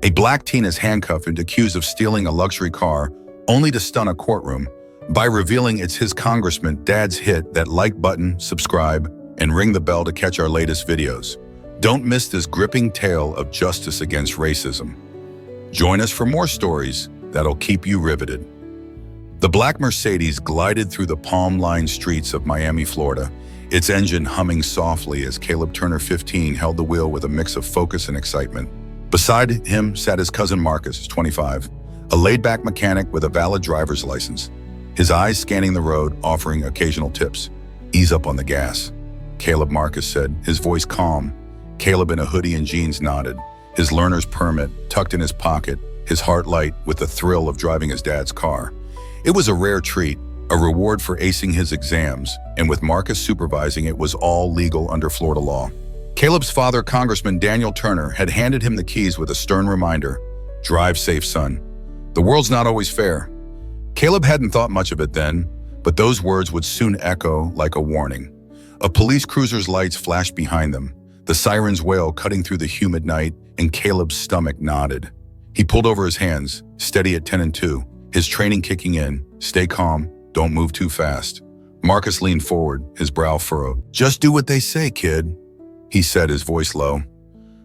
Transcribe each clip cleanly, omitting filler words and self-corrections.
A black teen is handcuffed and accused of stealing a luxury car only to stun a courtroom by revealing it's his congressman. Dad's hit that like button, subscribe, and ring the bell to catch our latest videos. Don't miss this gripping tale of justice against racism. Join us for more stories that'll keep you riveted. The black Mercedes glided through the palm-lined streets of Miami, Florida, its engine humming softly as Caleb Turner, 15, held the wheel with a mix of focus and excitement. Beside him sat his cousin Marcus, 25, a laid-back mechanic with a valid driver's license, his eyes scanning the road, offering occasional tips. "Ease up on the gas," Caleb, Marcus said, his voice calm. Caleb, in a hoodie and jeans, nodded, his learner's permit tucked in his pocket, his heart light with the thrill of driving his dad's car. It was a rare treat, a reward for acing his exams, and with Marcus supervising, it was all legal under Florida law. Caleb's father, Congressman Daniel Turner, had handed him the keys with a stern reminder, "Drive safe, son. The world's not always fair." Caleb hadn't thought much of it then, but those words would soon echo like a warning. A police cruiser's lights flashed behind them, the siren's wail cutting through the humid night, and Caleb's stomach nodded. He pulled over his hands, steady at 10 and 2, his training kicking in. "Stay calm, don't move too fast." Marcus leaned forward, his brow furrowed. "Just do what they say, kid," he said, his voice low.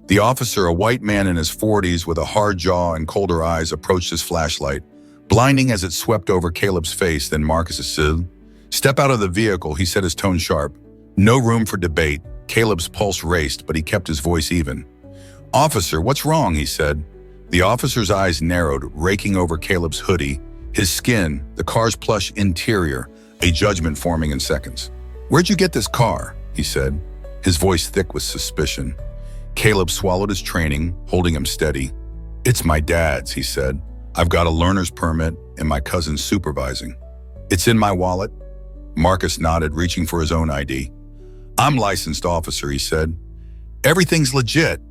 The officer, a white man in his 40s with a hard jaw and colder eyes, approached his flashlight, blinding as it swept over Caleb's face. Then Marcus said, "Step out of the vehicle," he said, his tone sharp. No room for debate. Caleb's pulse raced, but he kept his voice even. "Officer, what's wrong?" he said. The officer's eyes narrowed, raking over Caleb's hoodie, his skin, the car's plush interior, a judgment forming in seconds. "Where'd you get this car?" he said, his voice thick with suspicion. Caleb swallowed his training, holding him steady. "It's my dad's," he said. "I've got a learner's permit and my cousin's supervising." "It's in my wallet." Marcus nodded, reaching for his own ID. "I'm licensed, officer," he said. "Everything's legit."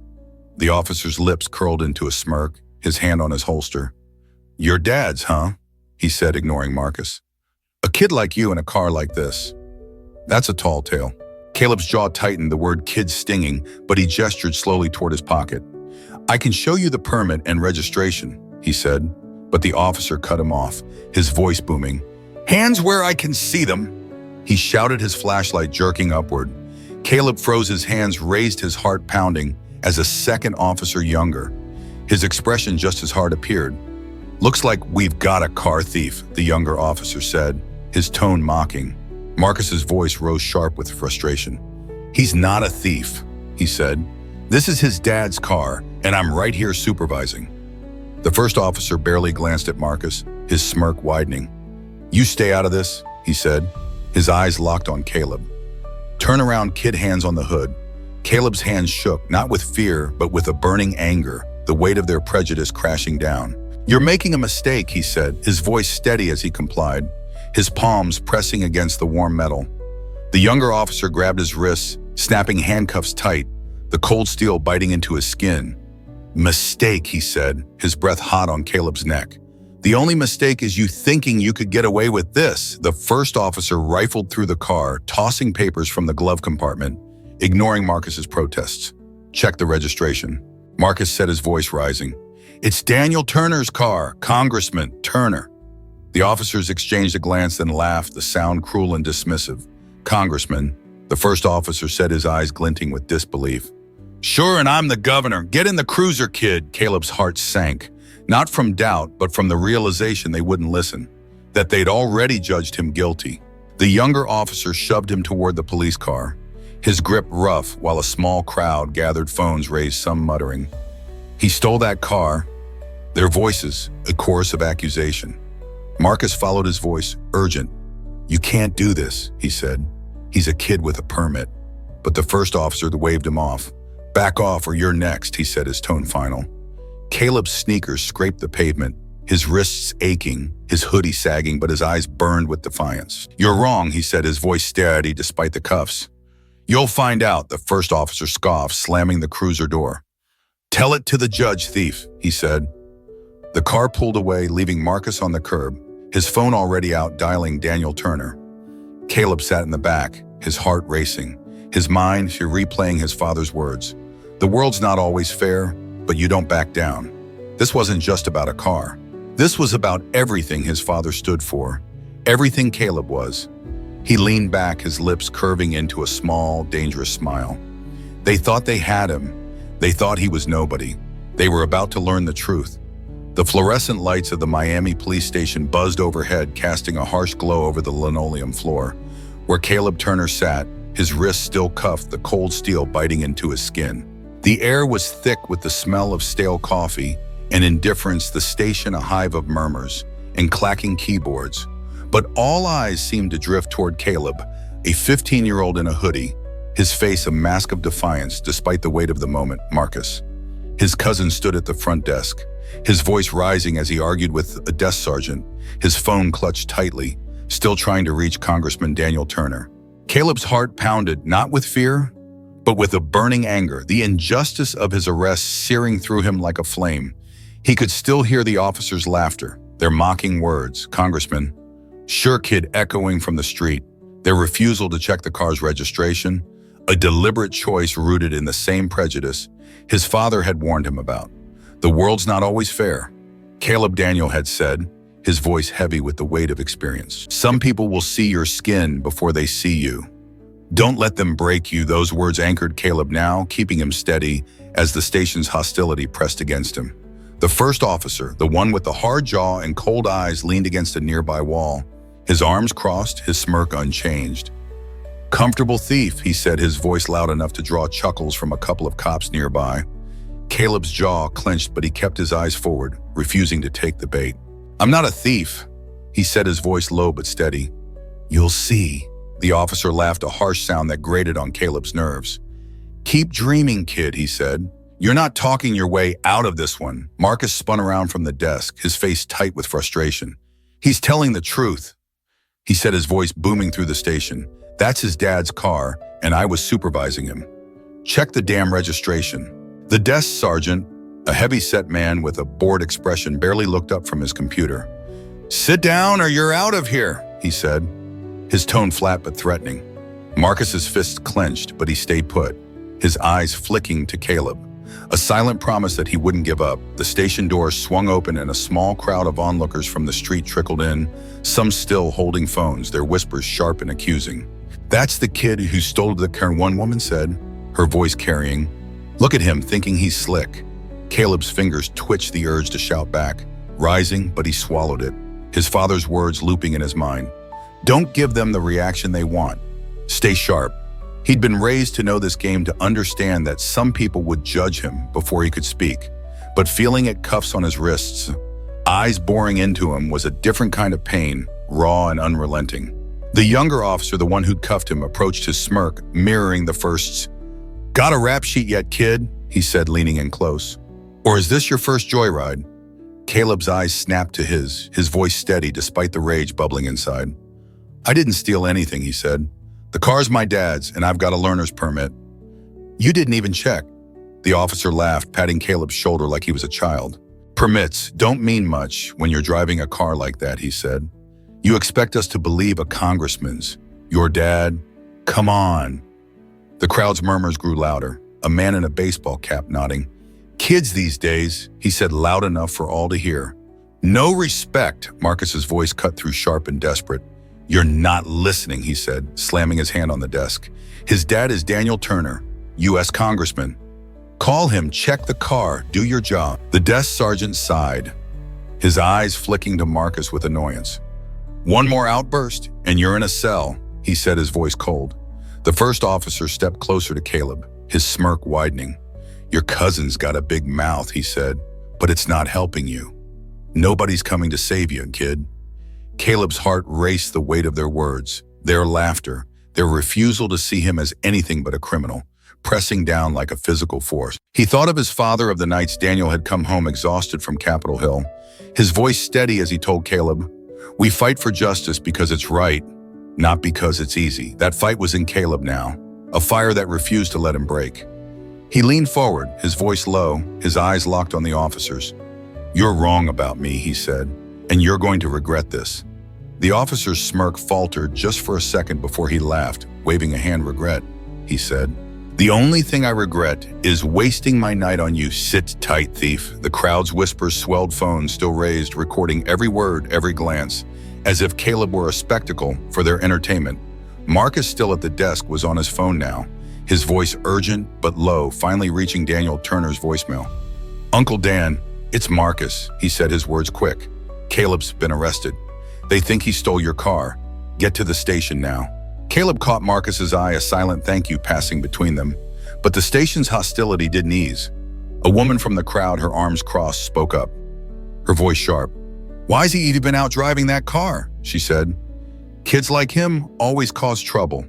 The officer's lips curled into a smirk, his hand on his holster. "Your dad's, huh?" he said, ignoring Marcus. "A kid like you in a car like this. That's a tall tale." Caleb's jaw tightened, the word kid stinging, but he gestured slowly toward his pocket. "I can show you the permit and registration," he said, but the officer cut him off, his voice booming. "Hands where I can see them!" He shouted, his flashlight jerking upward. Caleb froze, his hands raised, his heart pounding, as a second officer, younger, his expression just as hard, appeared. "Looks like we've got a car thief," the younger officer said, his tone mocking. Marcus's voice rose sharp with frustration. "He's not a thief," he said. "This is his dad's car, and I'm right here supervising." The first officer barely glanced at Marcus, his smirk widening. "You stay out of this," he said, his eyes locked on Caleb. "Turn around, kid," hands on the hood. Caleb's hands shook, not with fear, but with a burning anger, the weight of their prejudice crashing down. "You're making a mistake," he said, his voice steady as he complied, his palms pressing against the warm metal. The younger officer grabbed his wrists, snapping handcuffs tight, the cold steel biting into his skin. "Mistake," he said, his breath hot on Caleb's neck. "The only mistake is you thinking you could get away with this." The first officer rifled through the car, tossing papers from the glove compartment, ignoring Marcus's protests. "Check the registration," Marcus said, his voice rising. "It's Daniel Turner's car, Congressman Turner." The officers exchanged a glance, then laughed, the sound cruel and dismissive. "Congressman," the first officer said, his eyes glinting with disbelief. "Sure, and I'm the governor. Get in the cruiser, kid." Caleb's heart sank, not from doubt, but from the realization they wouldn't listen, that they'd already judged him guilty. The younger officer shoved him toward the police car, his grip rough, while a small crowd gathered, phones raised, some muttering. "He stole that car." Their voices, a chorus of accusation. Marcus followed his voice, urgent. "You can't do this," he said. "He's a kid with a permit." But the first officer waved him off. "Back off or you're next," he said, his tone final. Caleb's sneakers scraped the pavement, his wrists aching, his hoodie sagging, but his eyes burned with defiance. "You're wrong," he said, his voice steady despite the cuffs. "You'll find out," the first officer scoffed, slamming the cruiser door. "Tell it to the judge, thief," he said. The car pulled away, leaving Marcus on the curb, his phone already out, dialing Daniel Turner. Caleb sat in the back, his heart racing, his mind replaying his father's words. "The world's not always fair, but you don't back down." This wasn't just about a car. This was about everything his father stood for, everything Caleb was. He leaned back, his lips curving into a small, dangerous smile. They thought they had him. They thought he was nobody. They were about to learn the truth. The fluorescent lights of the Miami police station buzzed overhead, casting a harsh glow over the linoleum floor. Where Caleb Turner sat, his wrists still cuffed, the cold steel biting into his skin. The air was thick with the smell of stale coffee, and indifference, the station a hive of murmurs and clacking keyboards. But all eyes seemed to drift toward Caleb, a 15-year-old in a hoodie, his face a mask of defiance despite the weight of the moment, Marcus. His cousin stood at the front desk, his voice rising as he argued with a desk sergeant, his phone clutched tightly, still trying to reach Congressman Daniel Turner. Caleb's heart pounded, not with fear, but with a burning anger, the injustice of his arrest searing through him like a flame. He could still hear the officers' laughter, their mocking words, "Congressman," "Sure kid," echoing from the street, their refusal to check the car's registration, a deliberate choice rooted in the same prejudice his father had warned him about. The world's not always fair, Caleb Daniel had said, his voice heavy with the weight of experience. Some people will see your skin before they see you. Don't let them break you. Those words anchored Caleb now, keeping him steady as the station's hostility pressed against him. The first officer, the one with the hard jaw and cold eyes, leaned against a nearby wall, his arms crossed, his smirk unchanged. "Comfortable thief," he said, his voice loud enough to draw chuckles from a couple of cops nearby. Caleb's jaw clenched, but he kept his eyes forward, refusing to take the bait. "I'm not a thief," he said, his voice low but steady. "You'll see." The officer laughed, a harsh sound that grated on Caleb's nerves. "Keep dreaming, kid," he said. "You're not talking your way out of this one." Marcus spun around from the desk, his face tight with frustration. "He's telling the truth," he said, his voice booming through the station. "That's his dad's car, and I was supervising him. Check the damn registration." The desk sergeant, a heavy-set man with a bored expression, barely looked up from his computer. "Sit down or you're out of here," he said, his tone flat but threatening. Marcus's fists clenched, but he stayed put, his eyes flicking to Caleb. A silent promise that he wouldn't give up. The station doors swung open and a small crowd of onlookers from the street trickled in, some still holding phones, their whispers sharp and accusing. "That's the kid who stole the car," one woman said, her voice carrying. "Look at him, thinking he's slick." Caleb's fingers twitched, the urge to shout back, rising, but he swallowed it, his father's words looping in his mind. "Don't give them the reaction they want. Stay sharp." He'd been raised to know this game, to understand that some people would judge him before he could speak. But feeling it, cuffs on his wrists, eyes boring into him, was a different kind of pain, raw and unrelenting. The younger officer, the one who'd cuffed him, approached, his smirk mirroring the first's. "Got a rap sheet yet, kid?" he said, leaning in close. "Or is this your first joyride?" Caleb's eyes snapped to his voice steady despite the rage bubbling inside. "I didn't steal anything," he said. "The car's my dad's, and I've got a learner's permit." "You didn't even check." The officer laughed, patting Caleb's shoulder like he was a child. "Permits don't mean much when you're driving a car like that," he said. "You expect us to believe a congressman's, your dad? Come on." The crowd's murmurs grew louder, a man in a baseball cap nodding. "Kids these days," he said, loud enough for all to hear. "No respect," Marcus's voice cut through, sharp and desperate. "You're not listening," he said, slamming his hand on the desk. "His dad is Daniel Turner, U.S. Congressman. Call him, check the car, do your job." The desk sergeant sighed, his eyes flicking to Marcus with annoyance. "One more outburst, and you're in a cell," he said, his voice cold. The first officer stepped closer to Caleb, his smirk widening. "Your cousin's got a big mouth," he said, "but it's not helping you. Nobody's coming to save you, kid." Caleb's heart raced, the weight of their words, their laughter, their refusal to see him as anything but a criminal, pressing down like a physical force. He thought of his father, of the nights Daniel had come home exhausted from Capitol Hill, his voice steady as he told Caleb, "We fight for justice because it's right, not because it's easy." That fight was in Caleb now, a fire that refused to let him break. He leaned forward, his voice low, his eyes locked on the officers. "You're wrong about me," he said, "and you're going to regret this." The officer's smirk faltered just for a second before he laughed, waving a hand. "Regret," he said. "The only thing I regret is wasting my night on you. Sit tight, thief." The crowd's whispers swelled, phones still raised, recording every word, every glance, as if Caleb were a spectacle for their entertainment. Marcus, still at the desk, was on his phone now, his voice urgent but low, finally reaching Daniel Turner's voicemail. "Uncle Dan, it's Marcus," he said, his words quick. "Caleb's been arrested. They think he stole your car. Get to the station now." Caleb caught Marcus's eye, a silent thank you passing between them. But the station's hostility didn't ease. A woman from the crowd, her arms crossed, spoke up, her voice sharp. "Why's he even been out driving that car?" she said. "Kids like him always cause trouble."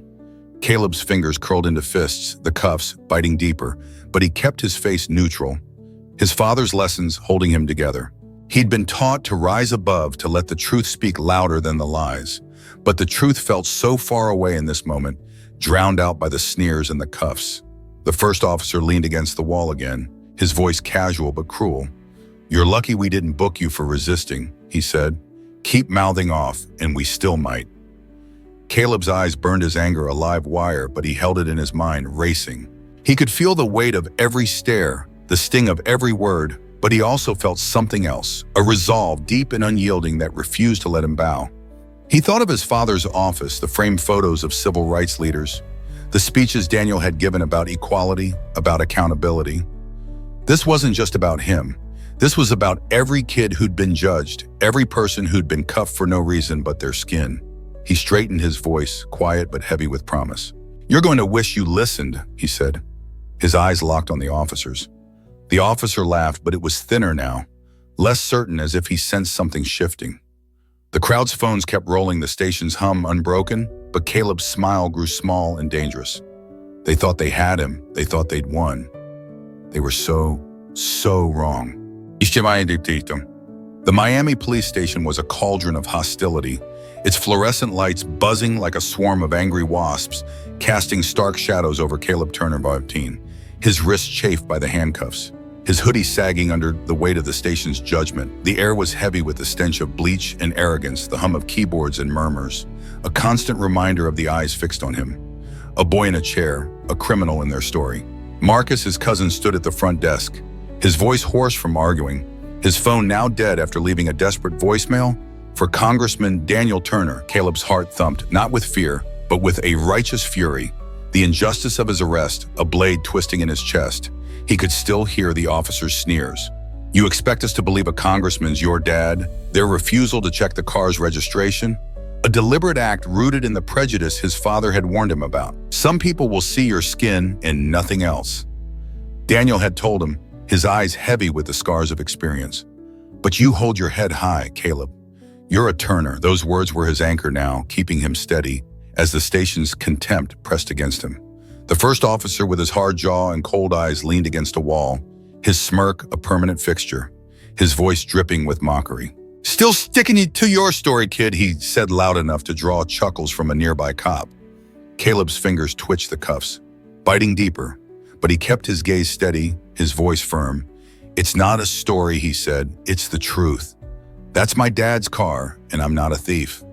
Caleb's fingers curled into fists, the cuffs biting deeper, but he kept his face neutral, his father's lessons holding him together. He'd been taught to rise above, to let the truth speak louder than the lies. But the truth felt so far away in this moment, drowned out by the sneers and the cuffs. The first officer leaned against the wall again, his voice casual but cruel. "You're lucky we didn't book you for resisting," he said. "Keep mouthing off, and we still might." Caleb's eyes burned his anger a live wire, but he held it in his mind, racing. He could feel the weight of every stare, the sting of every word, but he also felt something else, a resolve deep and unyielding that refused to let him bow. He thought of his father's office, the framed photos of civil rights leaders, the speeches Daniel had given about equality, about accountability. This wasn't just about him. This was about every kid who'd been judged, every person who'd been cuffed for no reason but their skin. He straightened his voice, quiet but heavy with promise. "You're going to wish you listened," he said. His eyes locked on the officer's. The officer laughed, but it was thinner now, less certain, as if he sensed something shifting. The crowd's phones kept rolling, the station's hum unbroken, but Caleb's smile grew small and dangerous. They thought they had him. They thought they'd won. They were so wrong. The Miami police station was a cauldron of hostility, its fluorescent lights buzzing like a swarm of angry wasps, casting stark shadows over Caleb Turner, 15, his wrists chafed by the handcuffs, his hoodie sagging under the weight of the station's judgment. The air was heavy with the stench of bleach and arrogance, the hum of keyboards and murmurs, a constant reminder of the eyes fixed on him. A boy in a chair, a criminal in their story. Marcus, his cousin, stood at the front desk, his voice hoarse from arguing, his phone now dead after leaving a desperate voicemail for Congressman Daniel Turner. Caleb's heart thumped, not with fear, but with a righteous fury. The injustice of his arrest, a blade twisting in his chest. He could still hear the officer's sneers. "You expect us to believe a congressman's your dad? Their refusal to check the car's registration? A deliberate act rooted in the prejudice his father had warned him about. Some people will see your skin and nothing else." Daniel had told him, his eyes heavy with the scars of experience. "But you hold your head high, Caleb. You're a Turner." Those words were his anchor now, keeping him steady as the station's contempt pressed against him. The first officer, with his hard jaw and cold eyes, leaned against a wall, his smirk a permanent fixture, his voice dripping with mockery. "Still sticking to your story, kid," he said loud enough to draw chuckles from a nearby cop. Caleb's fingers twitched the cuffs, biting deeper, but he kept his gaze steady, his voice firm. "It's not a story," he said. "It's the truth. That's my dad's car, and I'm not a thief."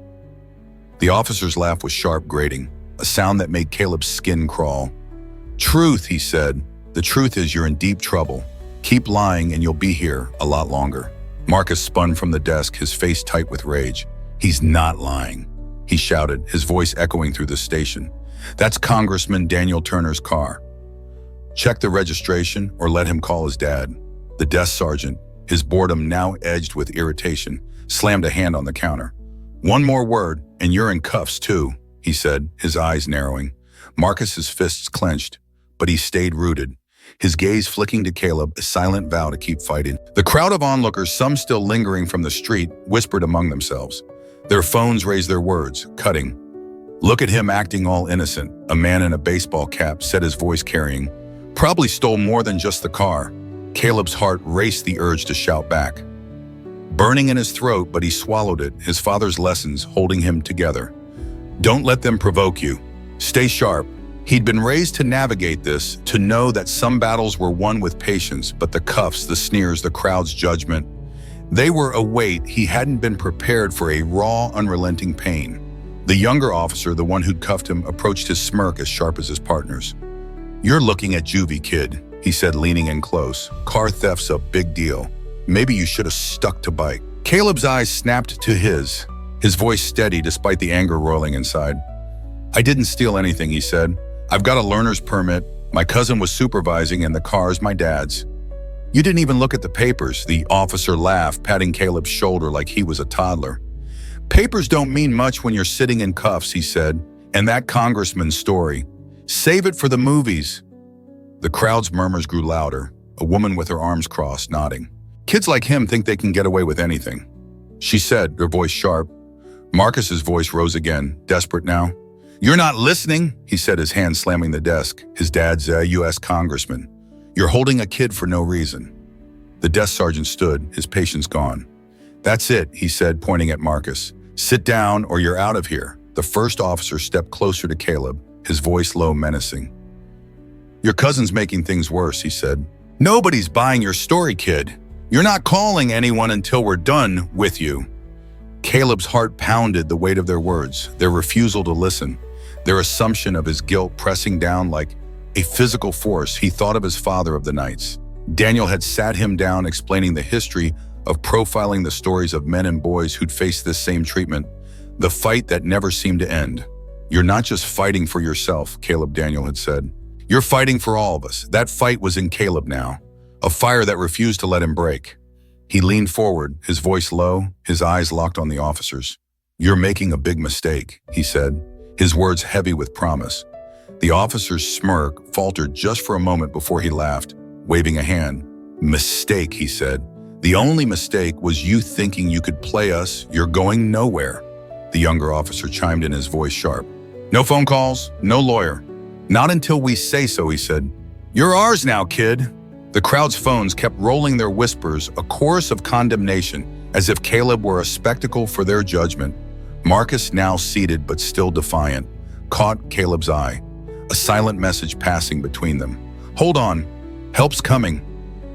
The officer's laugh was sharp, grating, a sound that made Caleb's skin crawl. "Truth," he said. "The truth is you're in deep trouble. Keep lying and you'll be here a lot longer." Marcus spun from the desk, his face tight with rage. "He's not lying," he shouted, his voice echoing through the station. "That's Congressman Daniel Turner's car. Check the registration or let him call his dad." The desk sergeant, his boredom now edged with irritation, slammed a hand on the counter. "One more word, and you're in cuffs too," he said, his eyes narrowing. Marcus's fists clenched, but he stayed rooted, his gaze flicking to Caleb, a silent vow to keep fighting. The crowd of onlookers, some still lingering from the street, whispered among themselves. Their phones raised their words, cutting. "Look at him acting all innocent," a man in a baseball cap said, his voice carrying. "Probably stole more than just the car." Caleb's heart raced, the urge to shout back, burning in his throat, but he swallowed it, his father's lessons holding him together. "Don't let them provoke you. Stay sharp." He'd been raised to navigate this, to know that some battles were won with patience, but the cuffs, the sneers, the crowd's judgment, they were a weight he hadn't been prepared for, a raw, unrelenting pain. The younger officer, the one who'd cuffed him, approached his smirk as sharp as his partner's. "You're looking at juvie, kid," he said, leaning in close. "Car theft's a big deal. Maybe you should have stuck to bike." Caleb's eyes snapped to his voice steady despite the anger roiling inside. "I didn't steal anything," he said. "I've got a learner's permit. My cousin was supervising and the car's my dad's." "You didn't even look at the papers," the officer laughed, patting Caleb's shoulder like he was a toddler. "Papers don't mean much when you're sitting in cuffs," he said, "and that congressman's story. Save it for the movies." The crowd's murmurs grew louder, a woman with her arms crossed, nodding. "Kids like him think they can get away with anything," she said, her voice sharp. Marcus's voice rose again, desperate now. "You're not listening," he said, his hand slamming the desk. His dad's a U.S. congressman. "You're holding a kid for no reason." The desk sergeant stood, his patience gone. "That's it," he said, pointing at Marcus. "Sit down or you're out of here." The first officer stepped closer to Caleb, his voice low, menacing. "Your cousin's making things worse," he said. "Nobody's buying your story, kid. You're not calling anyone until we're done with you." Caleb's heart pounded the weight of their words, their refusal to listen, their assumption of his guilt pressing down like a physical force. He thought of his father of the nights. Daniel had sat him down explaining the history of profiling the stories of men and boys who'd faced this same treatment, the fight that never seemed to end. "You're not just fighting for yourself," Caleb Daniel had said. "You're fighting for all of us." That fight was in Caleb now, a fire that refused to let him break. He leaned forward, his voice low, his eyes locked on the officers. "You're making a big mistake," he said, his words heavy with promise. The officer's smirk faltered just for a moment before he laughed, waving a hand. "Mistake," he said. "The only mistake was you thinking you could play us. You're going nowhere." The younger officer chimed in, his voice sharp. "No phone calls, no lawyer. Not until we say so," he said. "You're ours now, kid." The crowd's phones kept rolling their whispers, a chorus of condemnation, as if Caleb were a spectacle for their judgment. Marcus, now seated but still defiant, caught Caleb's eye, a silent message passing between them. "Hold on, help's coming."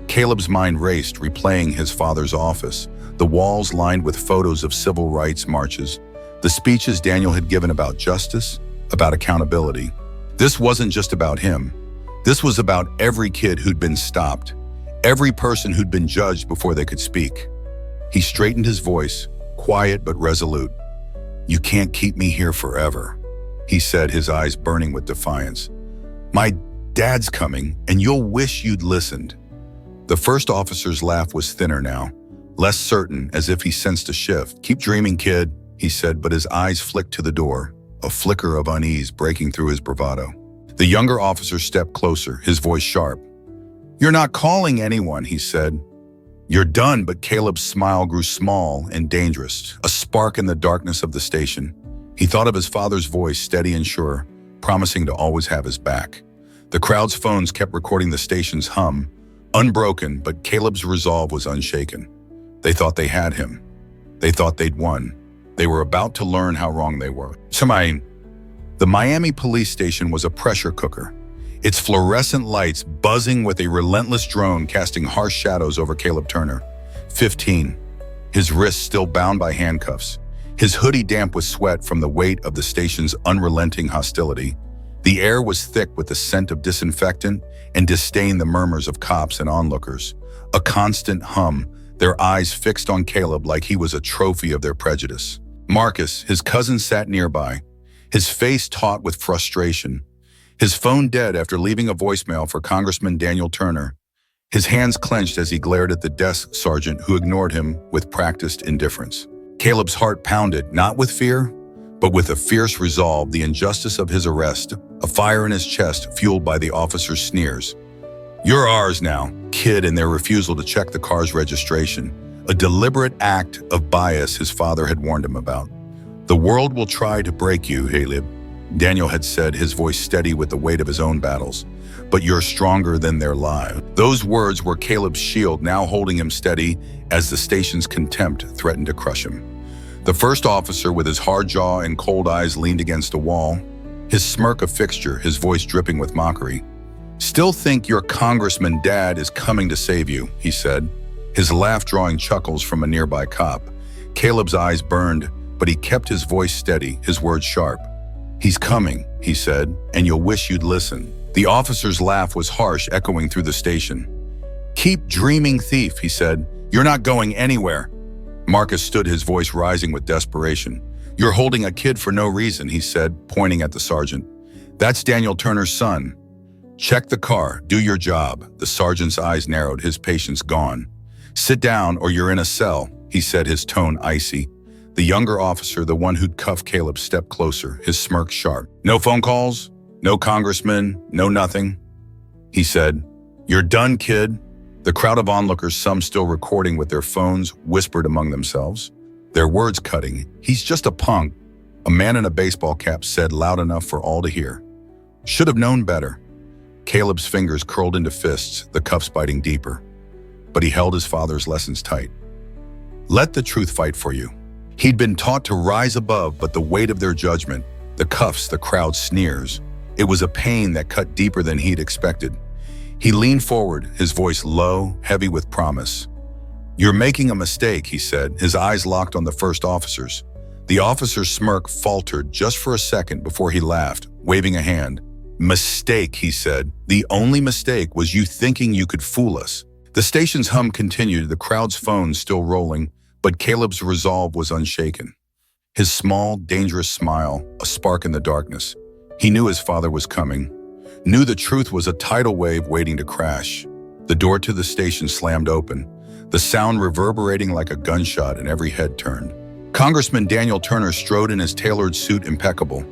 Caleb's mind raced, replaying his father's office, the walls lined with photos of civil rights marches, the speeches Daniel had given about justice, about accountability. This wasn't just about him. This was about every kid who'd been stopped, every person who'd been judged before they could speak. He straightened his voice, quiet but resolute. "You can't keep me here forever," he said, his eyes burning with defiance. "My dad's coming, and you'll wish you'd listened." The first officer's laugh was thinner now, less certain, as if he sensed a shift. "Keep dreaming, kid," he said, but his eyes flicked to the door, a flicker of unease breaking through his bravado. The younger officer stepped closer, his voice sharp. "You're not calling anyone," he said. "You're done," but Caleb's smile grew small and dangerous, a spark in the darkness of the station. He thought of his father's voice, steady and sure, promising to always have his back. The crowd's phones kept recording the station's hum, unbroken, but Caleb's resolve was unshaken. They thought they had him. They thought they'd won. They were about to learn how wrong they were. The Miami police station was a pressure cooker, its fluorescent lights buzzing with a relentless drone casting harsh shadows over Caleb Turner, 15, his wrists still bound by handcuffs, his hoodie damp with sweat from the weight of the station's unrelenting hostility. The air was thick with the scent of disinfectant and disdained the murmurs of cops and onlookers, a constant hum, their eyes fixed on Caleb like he was a trophy of their prejudice. Marcus, his cousin, sat nearby, his face taut with frustration, his phone dead after leaving a voicemail for Congressman Daniel Turner, his hands clenched as he glared at the desk sergeant who ignored him with practiced indifference. Caleb's heart pounded, not with fear, but with a fierce resolve, the injustice of his arrest, a fire in his chest fueled by the officer's sneers. "You're ours now, kid," and their refusal to check the car's registration, a deliberate act of bias his father had warned him about. "The world will try to break you, Caleb," Daniel had said, his voice steady with the weight of his own battles, "but you're stronger than their lives." Those words were Caleb's shield, now holding him steady as the station's contempt threatened to crush him. The first officer, with his hard jaw and cold eyes, leaned against a wall, his smirk a fixture, his voice dripping with mockery. "Still think your congressman dad is coming to save you," he said, his laugh drawing chuckles from a nearby cop. Caleb's eyes burned, but he kept his voice steady, his words sharp. "He's coming," he said, "and you'll wish you'd listen." The officer's laugh was harsh, echoing through the station. "Keep dreaming, thief," he said. "You're not going anywhere." Marcus stood, his voice rising with desperation. "You're holding a kid for no reason," he said, pointing at the sergeant. "That's Daniel Turner's son. Check the car, do your job." The sergeant's eyes narrowed, his patience gone. "Sit down or you're in a cell," he said, his tone icy. The younger officer, the one who'd cuffed Caleb, stepped closer, his smirk sharp. "No phone calls? No congressman? No nothing?" He said. "You're done, kid." The crowd of onlookers, some still recording with their phones, whispered among themselves, their words cutting. "He's just a punk," a man in a baseball cap said, loud enough for all to hear. "Should have known better." Caleb's fingers curled into fists, the cuffs biting deeper. But he held his father's lessons tight. Let the truth fight for you. He'd been taught to rise above, but the weight of their judgment, the cuffs, the crowd's sneers, it was a pain that cut deeper than he'd expected. He leaned forward, his voice low, heavy with promise. "You're making a mistake," he said, his eyes locked on the first officer's. The officer's smirk faltered just for a second before he laughed, waving a hand. "Mistake," he said. "The only mistake was you thinking you could fool us." The station's hum continued, the crowd's phones still rolling, but Caleb's resolve was unshaken. His small, dangerous smile, a spark in the darkness. He knew his father was coming, knew the truth was a tidal wave waiting to crash. The door to the station slammed open, the sound reverberating like a gunshot, and every head turned. Congressman Daniel Turner strode in his tailored suit, impeccable,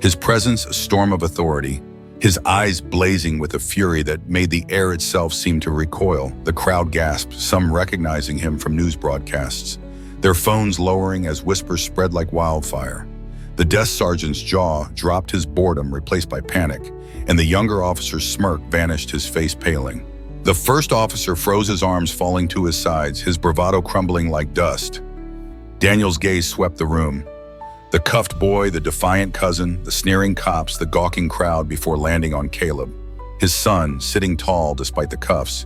his presence a storm of authority, his eyes blazing with a fury that made the air itself seem to recoil. The crowd gasped, some recognizing him from news broadcasts, their phones lowering as whispers spread like wildfire. The desk sergeant's jaw dropped, his boredom replaced by panic, and the younger officer's smirk vanished, his face paling. The first officer froze, his arms falling to his sides, his bravado crumbling like dust. Daniel's gaze swept the room. The cuffed boy, the defiant cousin, the sneering cops, the gawking crowd, before landing on Caleb, his son, sitting tall despite the cuffs.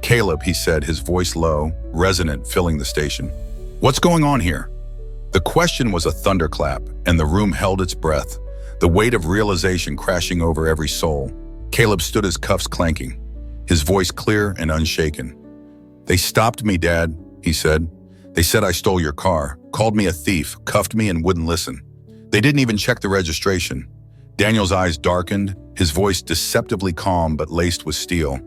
"Caleb," he said, his voice low, resonant, filling the station. "What's going on here?" The question was a thunderclap, and the room held its breath, the weight of realization crashing over every soul. Caleb stood, his cuffs clanking, his voice clear and unshaken. "They stopped me, Dad," he said. "They said I stole your car, called me a thief, cuffed me, and wouldn't listen. They didn't even check the registration." Daniel's eyes darkened, his voice deceptively calm but laced with steel.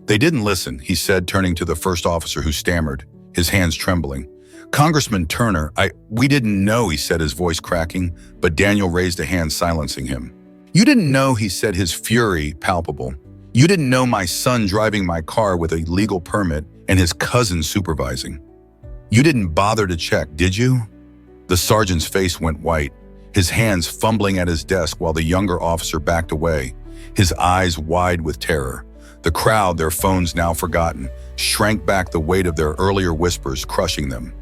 "They didn't listen," he said, turning to the first officer, who stammered, his hands trembling. "Congressman Turner, we didn't know," he said, his voice cracking, but Daniel raised a hand, silencing him. "You didn't know," he said, his fury palpable. "You didn't know my son driving my car with a legal permit and his cousin supervising. You didn't bother to check, did you?" The sergeant's face went white, his hands fumbling at his desk while the younger officer backed away, his eyes wide with terror. The crowd, their phones now forgotten, shrank back, the weight of their earlier whispers crushing them.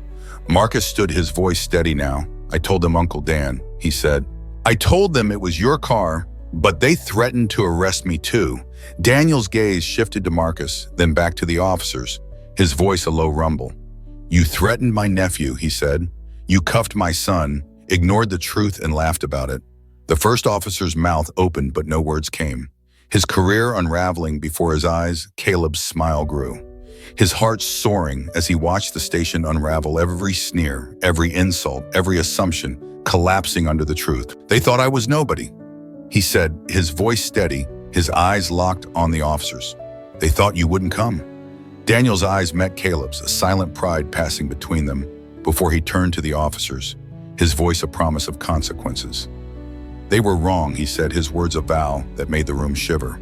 Marcus stood, his voice steady now. "I told them, Uncle Dan," he said. "I told them it was your car, but they threatened to arrest me too." Daniel's gaze shifted to Marcus, then back to the officers, his voice a low rumble. "You threatened my nephew," he said. "You cuffed my son, ignored the truth, and laughed about it." The first officer's mouth opened, but no words came. His career unraveling before his eyes, Caleb's smile grew, his heart soaring as he watched the station unravel, every sneer, every insult, every assumption collapsing under the truth. "They thought I was nobody," he said, his voice steady, his eyes locked on the officers. "They thought you wouldn't come." Daniel's eyes met Caleb's, a silent pride passing between them, before he turned to the officers, his voice a promise of consequences. "They were wrong," he said, his words a vow that made the room shiver.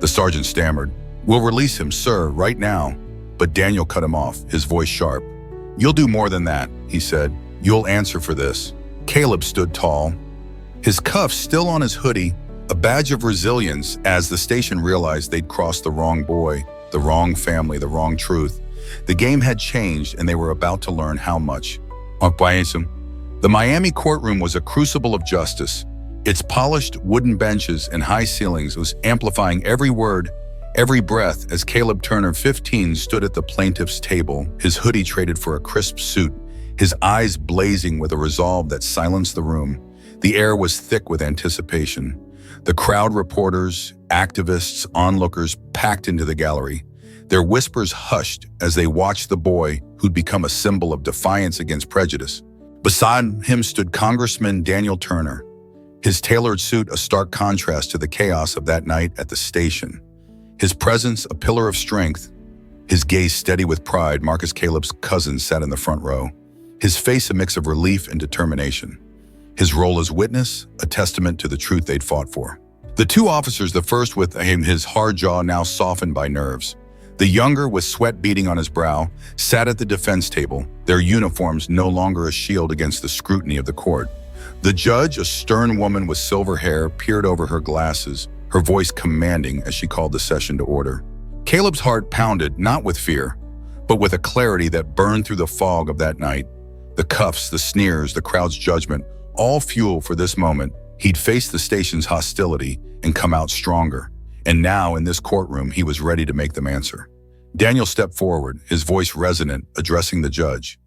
The sergeant stammered, "We'll release him, sir, right now." But Daniel cut him off, his voice sharp. "You'll do more than that," he said. "You'll answer for this." Caleb stood tall, his cuffs still on his hoodie, a badge of resilience, as the station realized they'd crossed the wrong boy, the wrong family, the wrong truth. The game had changed, and they were about to learn how much. The Miami courtroom was a crucible of justice. Its polished wooden benches and high ceilings was amplifying every word, every breath, as Caleb Turner, 15, stood at the plaintiff's table, his hoodie traded for a crisp suit, his eyes blazing with a resolve that silenced the room. The air was thick with anticipation. The crowd, reporters, activists, onlookers packed into the gallery, their whispers hushed as they watched the boy who'd become a symbol of defiance against prejudice. Beside him stood Congressman Daniel Turner, his tailored suit a stark contrast to the chaos of that night at the station. His presence a pillar of strength, his gaze steady with pride. Marcus Caleb's cousin sat in the front row, his face a mix of relief and determination. His role as witness, a testament to the truth they'd fought for. The two officers, the first with his hard jaw now softened by nerves, the younger with sweat beading on his brow, sat at the defense table, their uniforms no longer a shield against the scrutiny of the court. The judge, a stern woman with silver hair, peered over her glasses, her voice commanding as she called the session to order. Caleb's heart pounded, not with fear, but with a clarity that burned through the fog of that night. The cuffs, the sneers, the crowd's judgment, all fuel for this moment. He'd faced the station's hostility and come out stronger. And now, in this courtroom, he was ready to make them answer. Daniel stepped forward, his voice resonant, addressing the judge.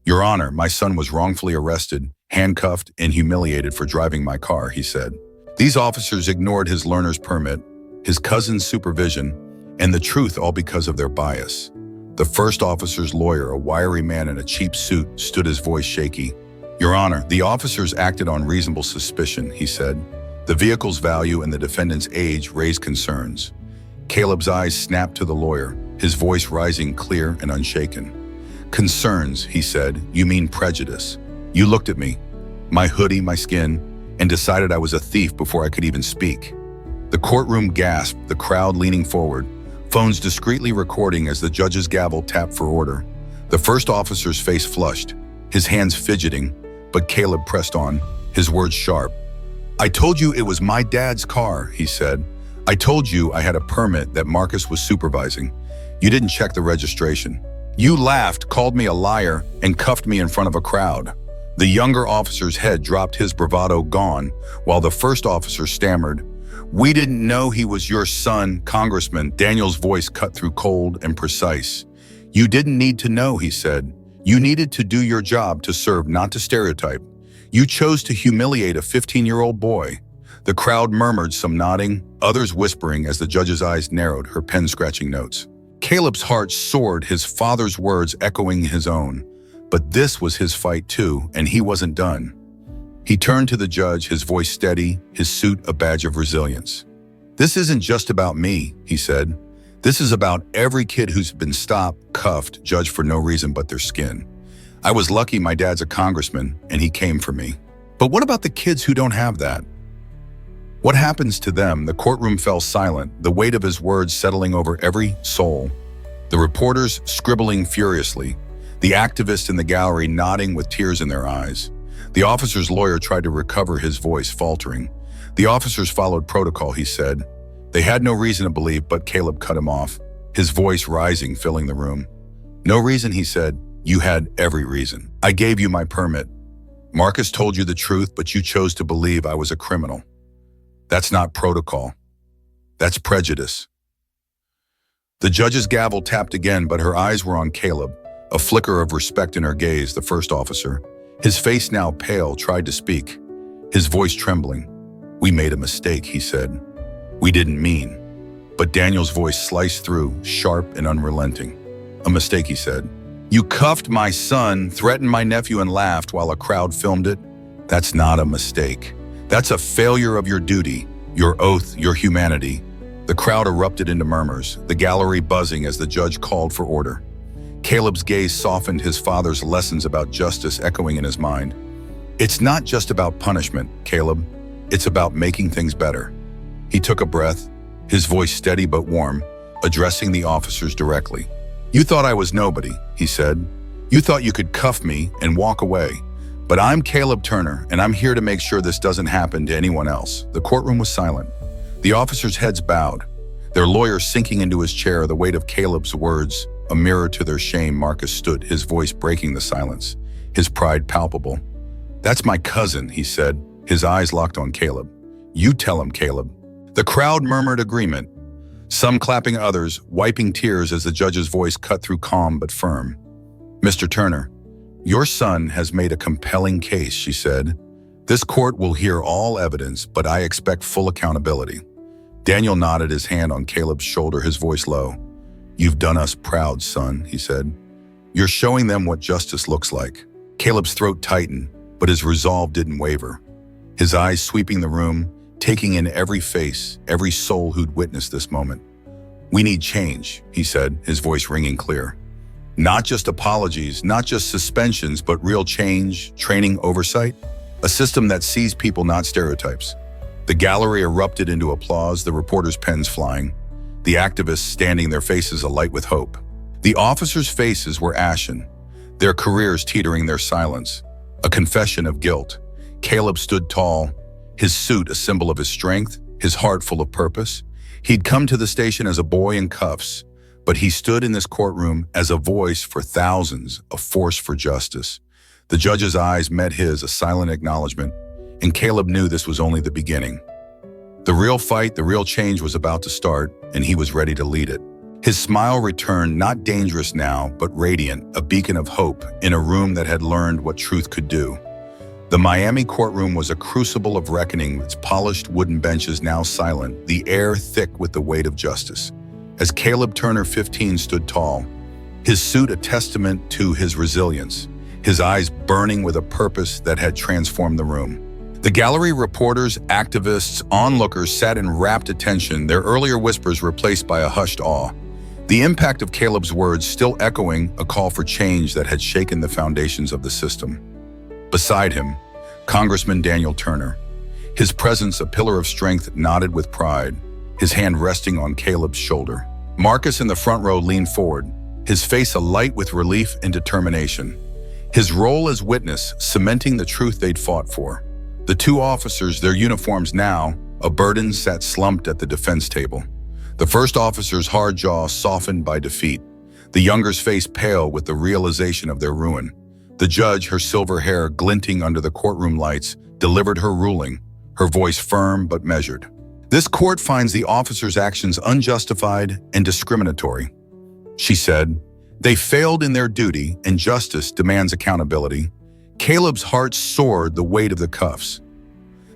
"Your Honor, my son was wrongfully arrested, handcuffed, and humiliated for driving my car," he said. These officers ignored his learner's permit, his cousin's supervision, and the truth, all because of their bias. The first officer's lawyer, a wiry man in a cheap suit, stood, his voice shaky. "Your Honor, the officers acted on reasonable suspicion," he said. The vehicle's value and the defendant's age raised concerns. Caleb's eyes snapped to the lawyer, his voice rising clear and unshaken. "Concerns," he said. "You mean prejudice. You looked at me, my hoodie, my skin, and decided I was a thief before I could even speak." The courtroom gasped, the crowd leaning forward, phones discreetly recording as the judge's gavel tapped for order. The first officer's face flushed, his hands fidgeting, but Caleb pressed on, his words sharp. "I told you it was my dad's car," he said. "I told you I had a permit that Marcus was supervising. You didn't check the registration. You laughed, called me a liar, and cuffed me in front of a crowd." The younger officer's head dropped, his bravado gone, while the first officer stammered, "We didn't know he was your son, Congressman." Daniel's voice cut through, cold and precise. "You didn't need to know," he said. "You needed to do your job, to serve, not to stereotype. You chose to humiliate a 15-year-old boy." The crowd murmured, some nodding, others whispering as the judge's eyes narrowed, her pen scratching notes. Caleb's heart soared, his father's words echoing his own. But this was his fight too, and he wasn't done. He turned to the judge, his voice steady, his suit a badge of resilience. "This isn't just about me," he said. "This is about every kid who's been stopped, cuffed, judged for no reason but their skin. I was lucky my dad's a congressman, and he came for me. But what about the kids who don't have that? What happens to them?" The courtroom fell silent, the weight of his words settling over every soul. The reporters scribbling furiously, the activists in the gallery nodding with tears in their eyes. The officer's lawyer tried to recover his voice, faltering. "The officers followed protocol," he said. "They had no reason to believe," but Caleb cut him off, his voice rising, filling the room. "No reason," he said. "You had every reason. I gave you my permit. Marcus told you the truth, but you chose to believe I was a criminal. That's not protocol. That's prejudice." The judge's gavel tapped again, but her eyes were on Caleb, a flicker of respect in her gaze. The first officer, his face now pale, tried to speak, his voice trembling. "We made a mistake," he said. "We didn't mean." But Daniel's voice sliced through, sharp and unrelenting. "A mistake," he said. "You cuffed my son, threatened my nephew, and laughed while a crowd filmed it. That's not a mistake. That's a failure of your duty, your oath, your humanity." The crowd erupted into murmurs, the gallery buzzing as the judge called for order. Caleb's gaze softened, his father's lessons about justice echoing in his mind. "It's not just about punishment, Caleb. It's about making things better." He took a breath, his voice steady but warm, addressing the officers directly. "You thought I was nobody," he said. "You thought you could cuff me and walk away. But I'm Caleb Turner, and I'm here to make sure this doesn't happen to anyone else." The courtroom was silent. The officers' heads bowed, their lawyer sinking into his chair, the weight of Caleb's words a mirror to their shame. Marcus stood, his voice breaking the silence, his pride palpable. "That's my cousin," he said, his eyes locked on Caleb. "You tell him, Caleb." The crowd murmured agreement, some clapping, others wiping tears as the judge's voice cut through, calm but firm. "Mr. Turner, your son has made a compelling case," she said. This court will hear all evidence, but I expect full accountability. Daniel nodded, his hand on Caleb's shoulder, his voice low. You've done us proud, son, he said. You're showing them what justice looks like. Caleb's throat tightened, but his resolve didn't waver. His eyes sweeping the room, taking in every face, every soul who'd witnessed this moment. We need change, he said, his voice ringing clear. Not just apologies, not just suspensions, but real change, training, oversight. A system that sees people, not stereotypes. The gallery erupted into applause, the reporters' pens flying, the activists standing, their faces alight with hope. The officers' faces were ashen, their careers teetering, their silence, a confession of guilt. Caleb stood tall, his suit a symbol of his strength, his heart full of purpose. He'd come to the station as a boy in cuffs, but he stood in this courtroom as a voice for thousands, a force for justice. The judge's eyes met his, a silent acknowledgement, and Caleb knew this was only the beginning. The real fight, the real change was about to start, and he was ready to lead it. His smile returned, not dangerous now, but radiant, a beacon of hope in a room that had learned what truth could do. The Miami courtroom was a crucible of reckoning, its polished wooden benches now silent, the air thick with the weight of justice. As Caleb Turner, 15, stood tall, his suit a testament to his resilience, his eyes burning with a purpose that had transformed the room. The gallery, reporters, activists, onlookers sat in rapt attention, their earlier whispers replaced by a hushed awe. The impact of Caleb's words still echoing a call for change that had shaken the foundations of the system. Beside him, Congressman Daniel Turner, his presence a pillar of strength, nodded with pride, his hand resting on Caleb's shoulder. Marcus in the front row leaned forward, his face alight with relief and determination. His role as witness cementing the truth they'd fought for. The two officers, their uniforms now a burden, sat slumped at the defense table. The first officer's hard jaw softened by defeat, the younger's face pale with the realization of their ruin. The judge, her silver hair glinting under the courtroom lights, delivered her ruling, her voice firm but measured. This court finds the officers' actions unjustified and discriminatory, she said. They failed in their duty, and justice demands accountability. Caleb's heart soared, the weight of the cuffs.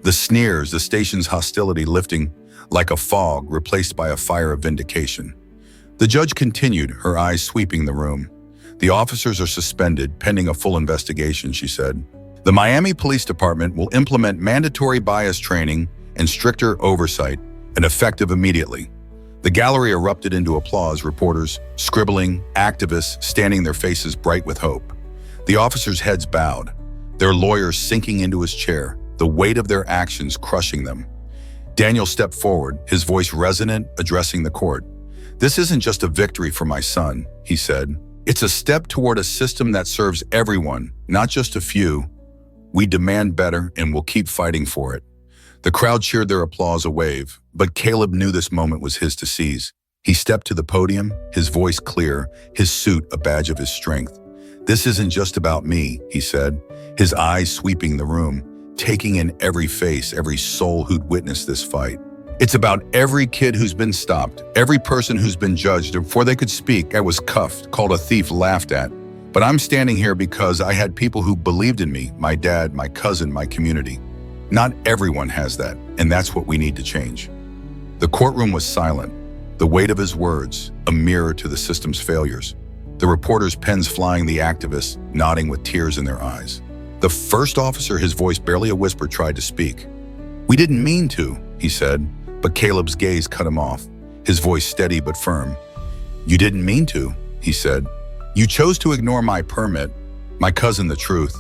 The sneers, the station's hostility lifting like a fog replaced by a fire of vindication. The judge continued, her eyes sweeping the room. The officers are suspended pending a full investigation, she said. The Miami Police Department will implement mandatory bias training and stricter oversight, and effective immediately. The gallery erupted into applause, reporters scribbling, activists standing, their faces bright with hope. The officers' heads bowed, their lawyer sinking into his chair, the weight of their actions crushing them. Daniel stepped forward, his voice resonant, addressing the court. This isn't just a victory for my son, he said. It's a step toward a system that serves everyone, not just a few. We demand better and will keep fighting for it. The crowd cheered, their applause a wave, but Caleb knew this moment was his to seize. He stepped to the podium, his voice clear, his suit a badge of his strength. This isn't just about me, he said, his eyes sweeping the room, taking in every face, every soul who'd witnessed this fight. It's about every kid who's been stopped, every person who's been judged. Before they could speak, I was cuffed, called a thief, laughed at. But I'm standing here because I had people who believed in me, my dad, my cousin, my community. Not everyone has that, and that's what we need to change. The courtroom was silent, the weight of his words, a mirror to the system's failures. The reporters' pens flying, the activists nodding with tears in their eyes. The first officer, his voice barely a whisper, tried to speak. We didn't mean to, he said, but Caleb's gaze cut him off, his voice steady but firm. You didn't mean to, he said. You chose to ignore my permit, my cousin, the truth.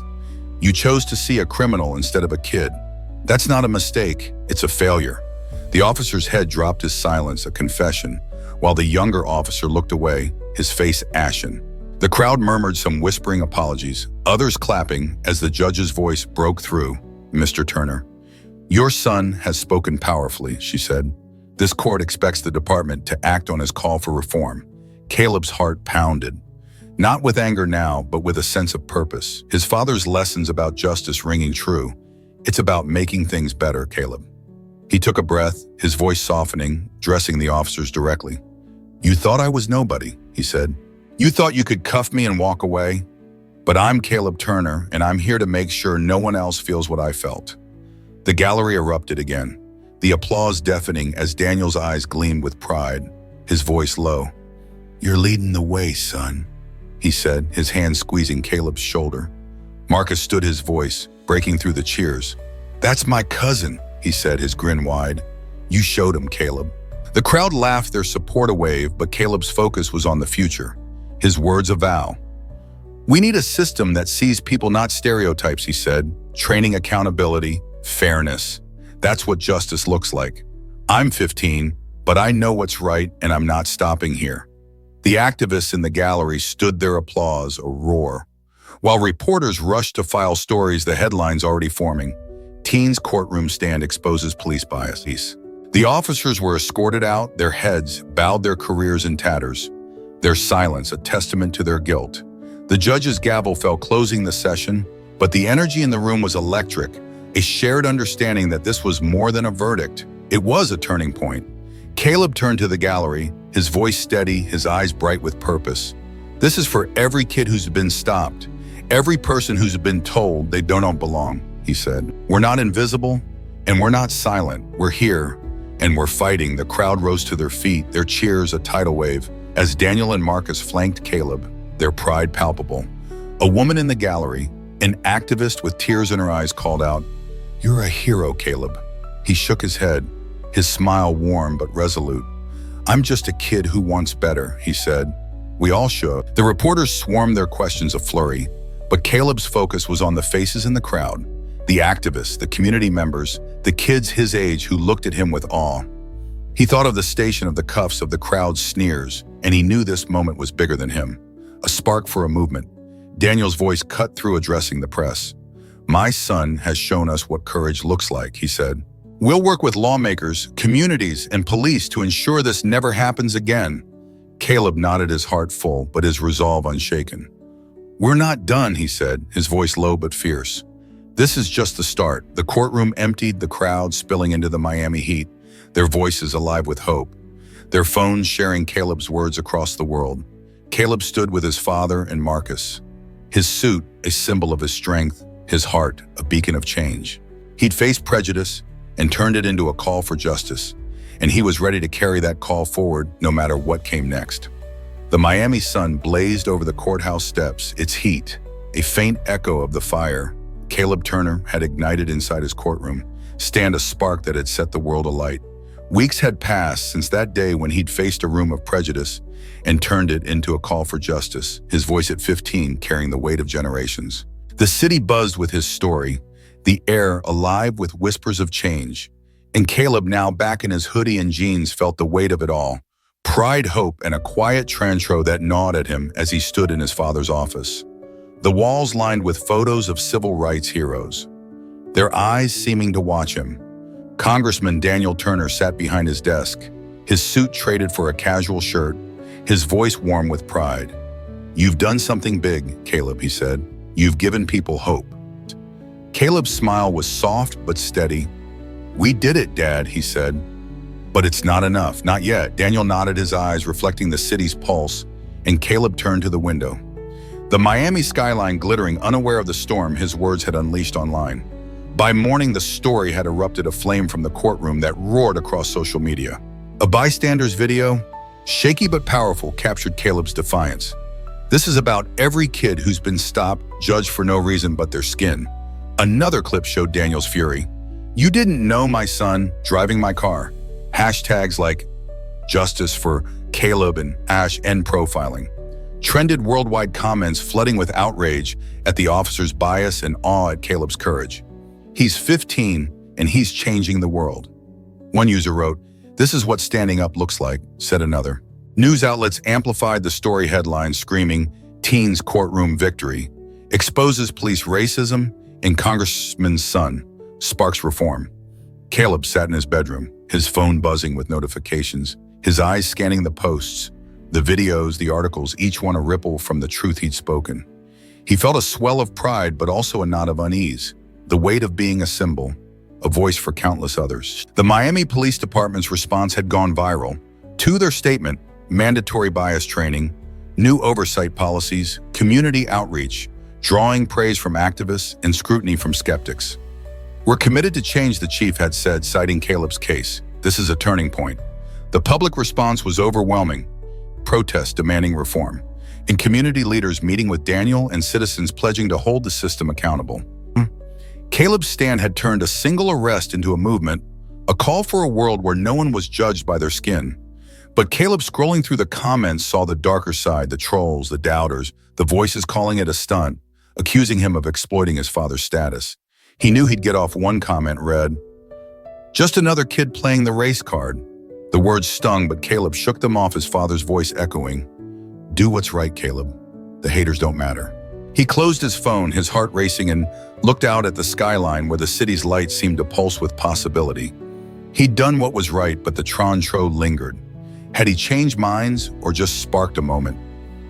You chose to see a criminal instead of a kid. That's not a mistake, it's a failure. The officer's head dropped, his silence a confession, while the younger officer looked away, his face ashen. The crowd murmured some whispering apologies, others clapping as the judge's voice broke through. Mr. Turner, your son has spoken powerfully, she said. This court expects the department to act on his call for reform. Caleb's heart pounded. Not with anger now, but with a sense of purpose. His father's lessons about justice ringing true. It's about making things better, Caleb. He took a breath, his voice softening, addressing the officers directly. You thought I was nobody, he said. You thought you could cuff me and walk away? But I'm Caleb Turner, and I'm here to make sure no one else feels what I felt. The gallery erupted again, the applause deafening as Daniel's eyes gleamed with pride, his voice low. "You're leading the way, son," he said, his hand squeezing Caleb's shoulder. Marcus stood his voice, breaking through the cheers. "That's my cousin," he said, his grin wide. "You showed him, Caleb." The crowd laughed their support a wave, but Caleb's focus was on the future, his words a vow. "We need a system that sees people, not stereotypes," he said, "training accountability, fairness. That's what justice looks like. I'm 15, but I know what's right and I'm not stopping here." The activists in the gallery stood their applause a roar. While reporters rushed to file stories, the headlines already forming. Teens courtroom stand exposes police biases. The officers were escorted out, their heads bowed, their careers in tatters. Their silence a testament to their guilt. The judge's gavel fell, closing the session, but the energy in the room was electric, a shared understanding that this was more than a verdict. It was a turning point. Caleb turned to the gallery, his voice steady, his eyes bright with purpose. "This is for every kid who's been stopped, every person who's been told they don't belong," he said. "We're not invisible, and we're not silent. We're here, and we're fighting." The crowd rose to their feet, their cheers a tidal wave, as Daniel and Marcus flanked Caleb, their pride palpable. A woman in the gallery, an activist with tears in her eyes, called out, "You're a hero, Caleb." He shook his head, his smile warm but resolute. "I'm just a kid who wants better," he said. We all shook. The reporters swarmed, their questions a flurry, but Caleb's focus was on the faces in the crowd, the activists, the community members, the kids his age who looked at him with awe. He thought of the station, of the cuffs, of the crowd's sneers, and he knew this moment was bigger than him. A spark for a movement. Daniel's voice cut through, addressing the press. "My son has shown us what courage looks like," he said. "We'll work with lawmakers, communities, and police to ensure this never happens again." Caleb nodded, his heart full, but his resolve unshaken. "We're not done," he said, his voice low but fierce. "This is just the start." The courtroom emptied, the crowd spilling into the Miami heat, their voices alive with hope, their phones sharing Caleb's words across the world. Caleb stood with his father and Marcus, his suit a symbol of his strength, his heart a beacon of change. He'd faced prejudice and turned it into a call for justice, and he was ready to carry that call forward no matter what came next. The Miami sun blazed over the courthouse steps, its heat a faint echo of the fire Caleb Turner had ignited inside his courtroom, stand a spark that had set the world alight. Weeks had passed since that day when he'd faced a room of prejudice and turned it into a call for justice, his voice at 15 carrying the weight of generations. The city buzzed with his story, the air alive with whispers of change. And Caleb, now back in his hoodie and jeans, felt the weight of it all. Pride, hope, and a quiet trantro that gnawed at him as he stood in his father's office. The walls lined with photos of civil rights heroes, their eyes seeming to watch him. Congressman Daniel Turner sat behind his desk, his suit traded for a casual shirt, his voice warm with pride. "You've done something big, Caleb," he said. "You've given people hope." Caleb's smile was soft but steady. "We did it, Dad," he said. "But it's not enough, not yet." Daniel nodded, his eyes reflecting the city's pulse, and Caleb turned to the window. The Miami skyline glittering, unaware of the storm his words had unleashed online. By morning, the story had erupted, a flame from the courtroom that roared across social media. A bystander's video, shaky but powerful, captured Caleb's defiance. "This is about every kid who's been stopped, judged for no reason but their skin." Another clip showed Daniel's fury. "You didn't know my son driving my car." Hashtags like "Justice for Caleb" and #end profiling trended worldwide, comments flooding with outrage at the officer's bias and awe at Caleb's courage. "He's 15 and he's changing the world." One user wrote, "This is what standing up looks like," said another. News outlets amplified the story headlines screaming, "Teens courtroom victory, exposes police racism, and Congressman's son sparks reform." Caleb sat in his bedroom, his phone buzzing with notifications, his eyes scanning the posts, the videos, the articles, each one a ripple from the truth he'd spoken. He felt a swell of pride, but also a knot of unease, the weight of being a symbol, a voice for countless others. The Miami Police Department's response had gone viral. To their statement, mandatory bias training, new oversight policies, community outreach, drawing praise from activists and scrutiny from skeptics. "We're committed to change," the chief had said, citing Caleb's case. "This is a turning point." The public response was overwhelming. Protests demanding reform, and community leaders meeting with Daniel and citizens pledging to hold the system accountable. Caleb's stand had turned a single arrest into a movement, a call for a world where no one was judged by their skin. But Caleb, scrolling through the comments, saw the darker side, the trolls, the doubters, the voices calling it a stunt, accusing him of exploiting his father's status. He knew he'd get off. One comment read, "Just another kid playing the race card." The words stung, but Caleb shook them off, his father's voice echoing, "Do what's right, Caleb. The haters don't matter." He closed his phone, his heart racing, and looked out at the skyline where the city's lights seemed to pulse with possibility. He'd done what was right, but the Tron-Tro lingered. Had he changed minds or just sparked a moment?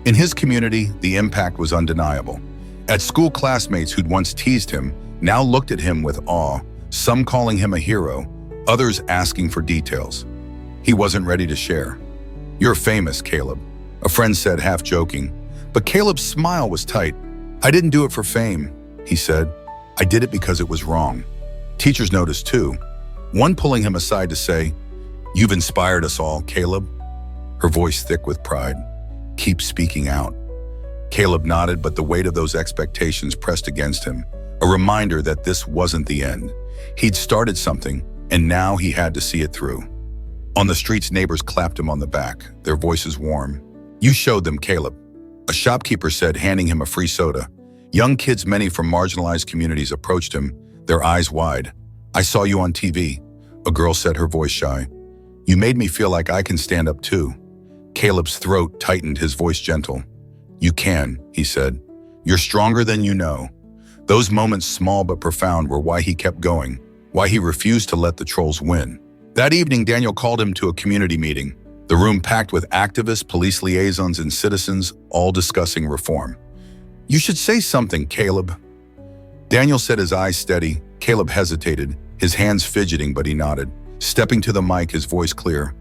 In his community, the impact was undeniable. At school, classmates who'd once teased him now looked at him with awe, some calling him a hero, others asking for details. He wasn't ready to share. "You're famous, Caleb," a friend said, half joking. But Caleb's smile was tight. "I didn't do it for fame," he said. "I did it because it was wrong." Teachers noticed too, one pulling him aside to say, "You've inspired us all, Caleb." Her voice thick with pride. "Keep speaking out." Caleb nodded, but the weight of those expectations pressed against him, a reminder that this wasn't the end. He'd started something, and now he had to see it through. On the streets, neighbors clapped him on the back, their voices warm. "You showed them, Caleb," a shopkeeper said, handing him a free soda. Young kids, many from marginalized communities, approached him, their eyes wide. "I saw you on TV," a girl said, her voice shy. "You made me feel like I can stand up too." Caleb's throat tightened, his voice gentle. "You can," he said. "You're stronger than you know." Those moments, small but profound, were why he kept going, why he refused to let the trolls win. That evening, Daniel called him to a community meeting, the room packed with activists, police liaisons, and citizens, all discussing reform. "You should say something, Caleb." Daniel said, his eyes steady. Caleb hesitated, his hands fidgeting, but he nodded. Stepping to the mic, his voice clear.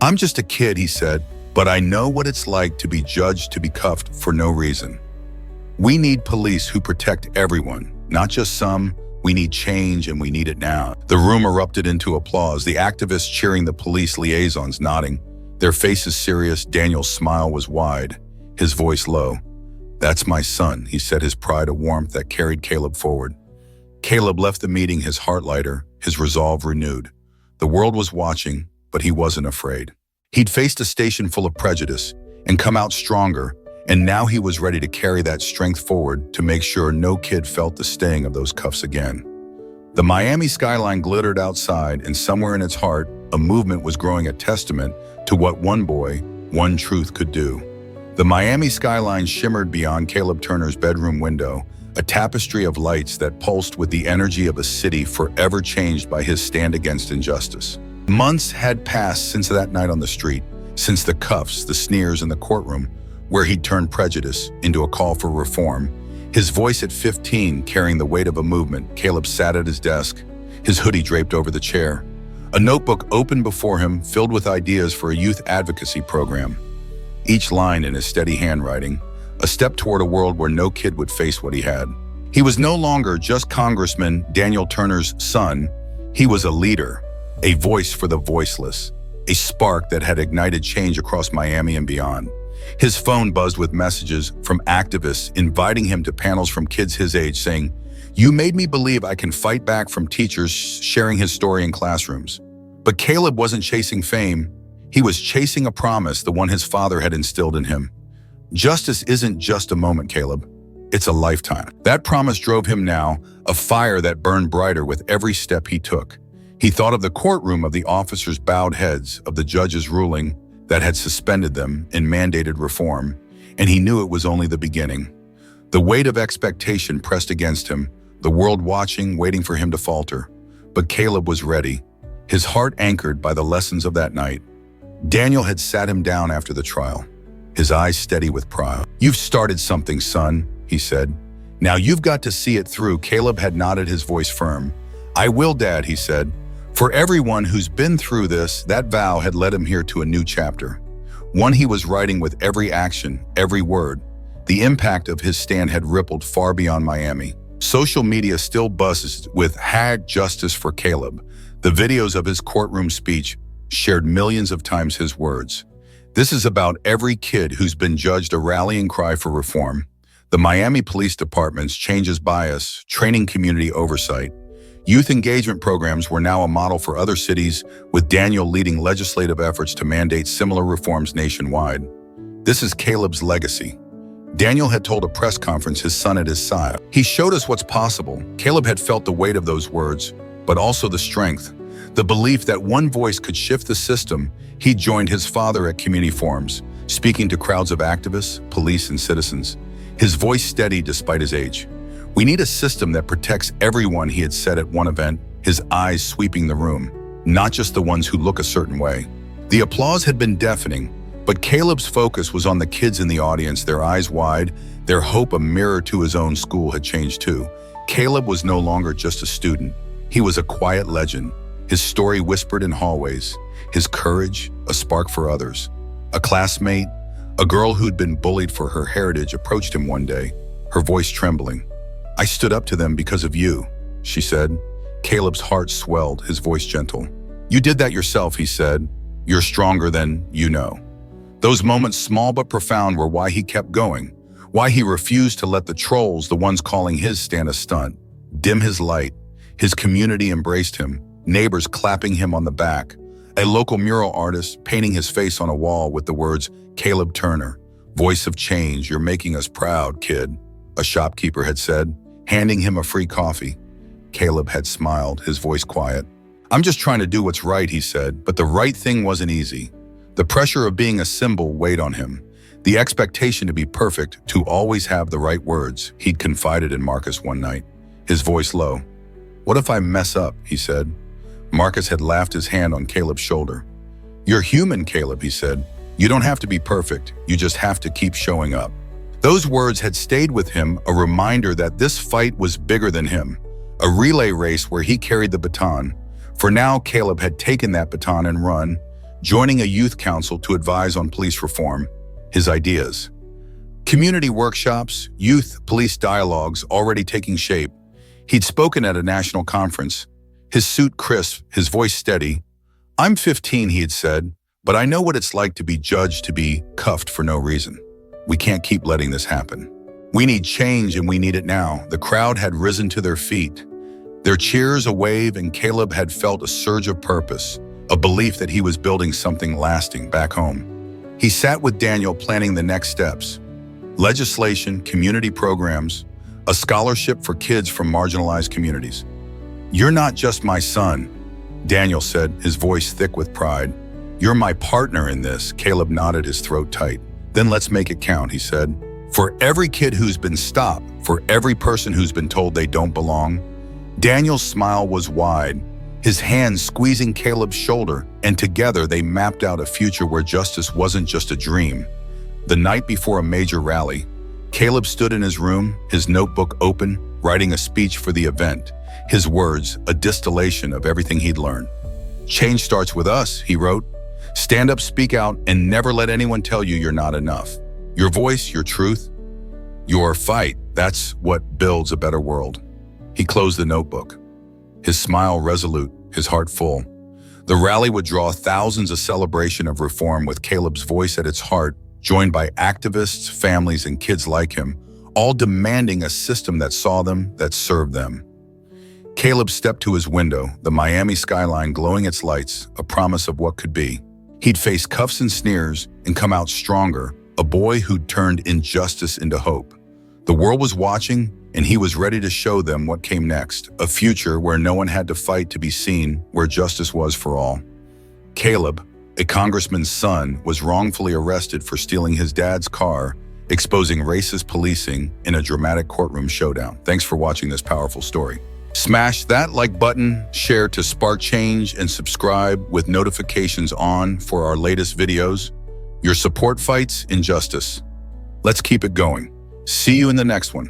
"I'm just a kid," he said, "but I know what it's like to be judged, to be cuffed for no reason. We need police who protect everyone, not just some. We need change, and we need it now." The room erupted into applause, the activists cheering, the police liaisons nodding, their faces serious. Daniel's smile was wide, his voice low. "That's my son," he said, his pride a warmth that carried Caleb forward. Caleb left the meeting, his heart lighter, his resolve renewed. The world was watching, but he wasn't afraid. He'd faced a station full of prejudice and come out stronger, and now he was ready to carry that strength forward to make sure no kid felt the sting of those cuffs again. The Miami skyline glittered outside, and somewhere in its heart, a movement was growing, a testament to what one boy, one truth could do. The Miami skyline shimmered beyond Caleb Turner's bedroom window, a tapestry of lights that pulsed with the energy of a city forever changed by his stand against injustice. Months had passed since that night on the street, since the cuffs, the sneers in the courtroom, where he'd turned prejudice into a call for reform. His voice at 15 carrying the weight of a movement. Caleb sat at his desk, his hoodie draped over the chair. A notebook open before him, filled with ideas for a youth advocacy program. Each line in his steady handwriting, a step toward a world where no kid would face what he had. He was no longer just Congressman Daniel Turner's son. He was a leader, a voice for the voiceless, a spark that had ignited change across Miami and beyond. His phone buzzed with messages from activists inviting him to panels from kids his age saying, "You made me believe I can fight back," from teachers sharing his story in classrooms. But Caleb wasn't chasing fame. He was chasing a promise, the one his father had instilled in him. Justice isn't just a moment, Caleb. It's a lifetime. That promise drove him now, a fire that burned brighter with every step he took. He thought of the courtroom, of the officers' bowed heads, of the judge's ruling that had suspended them and mandated reform, and he knew it was only the beginning. The weight of expectation pressed against him, the world watching, waiting for him to falter. But Caleb was ready, his heart anchored by the lessons of that night. Daniel had sat him down after the trial, his eyes steady with pride. "You've started something, son," he said. "Now you've got to see it through." Caleb had nodded, his voice firm. "I will, Dad," he said. For everyone who's been through this, that vow had led him here to a new chapter. One he was writing with every action, every word. The impact of his stand had rippled far beyond Miami. Social media still buzzes with #Justice for Caleb. The videos of his courtroom speech shared millions of times his words. This is about every kid who's been judged, a rallying cry for reform. The Miami Police Department's changes bias, training community oversight. Youth engagement programs were now a model for other cities, with Daniel leading legislative efforts to mandate similar reforms nationwide. This is Caleb's legacy. Daniel had told a press conference his son at his side. He showed us what's possible. Caleb had felt the weight of those words, but also the strength, the belief that one voice could shift the system. He joined his father at community forums, speaking to crowds of activists, police, and citizens. His voice steady despite his age. "We need a system that protects everyone," he had said at one event, his eyes sweeping the room, "not just the ones who look a certain way." The applause had been deafening, but Caleb's focus was on the kids in the audience, their eyes wide, their hope a mirror to his own school had changed too. Caleb was no longer just a student. He was a quiet legend, his story whispered in hallways, his courage a spark for others. A classmate, a girl who'd been bullied for her heritage, approached him one day, her voice trembling. "I stood up to them because of you," she said. Caleb's heart swelled, his voice gentle. "You did that yourself," he said. "You're stronger than you know." Those moments, small but profound, were why he kept going, why he refused to let the trolls, the ones calling his stand a stunt, dim his light. His community embraced him, neighbors clapping him on the back, a local mural artist painting his face on a wall with the words, "Caleb Turner, voice of change, you're making us proud, kid," a shopkeeper had said, handing him a free coffee. Caleb had smiled, his voice quiet. "I'm just trying to do what's right," he said, but the right thing wasn't easy. The pressure of being a symbol weighed on him. The expectation to be perfect, to always have the right words. He'd confided in Marcus one night, his voice low. "What if I mess up?" he said. Marcus had laughed, his hand on Caleb's shoulder. "You're human, Caleb," he said. "You don't have to be perfect. You just have to keep showing up." Those words had stayed with him, a reminder that this fight was bigger than him, a relay race where he carried the baton. For now, Caleb had taken that baton and run, joining a youth council to advise on police reform, his ideas. Community workshops, youth-police dialogues already taking shape. He'd spoken at a national conference, his suit crisp, his voice steady. "I'm 15, he had said, "but I know what it's like to be judged, to be cuffed for no reason. We can't keep letting this happen. We need change, and we need it now." The crowd had risen to their feet, their cheers a wave, and Caleb had felt a surge of purpose, a belief that he was building something lasting back home. He sat with Daniel, planning the next steps. Legislation, community programs, a scholarship for kids from marginalized communities. "You're not just my son," Daniel said, his voice thick with pride. "You're my partner in this." Caleb nodded, his throat tight. "Then let's make it count," he said. "For every kid who's been stopped, for every person who's been told they don't belong." Daniel's smile was wide, his hand squeezing Caleb's shoulder, and together they mapped out a future where justice wasn't just a dream. The night before a major rally, Caleb stood in his room, his notebook open, writing a speech for the event. His words, a distillation of everything he'd learned. "Change starts with us," he wrote. "Stand up, speak out, and never let anyone tell you you're not enough. Your voice, your truth, your fight, that's what builds a better world." He closed the notebook, his smile resolute, his heart full. The rally would draw thousands, a celebration of reform with Caleb's voice at its heart, joined by activists, families, and kids like him, all demanding a system that saw them, that served them. Caleb stepped to his window, the Miami skyline glowing its lights, a promise of what could be. He'd face cuffs and sneers and come out stronger, a boy who'd turned injustice into hope. The world was watching, and he was ready to show them what came next, a future where no one had to fight to be seen, where justice was for all. Caleb, a congressman's son, was wrongfully arrested for stealing his dad's car, exposing racist policing in a dramatic courtroom showdown. Thanks for watching this powerful story. Smash that like button, share to spark change, and subscribe with notifications on for our latest videos. Your support fights injustice. Let's keep it going. See you in the next one.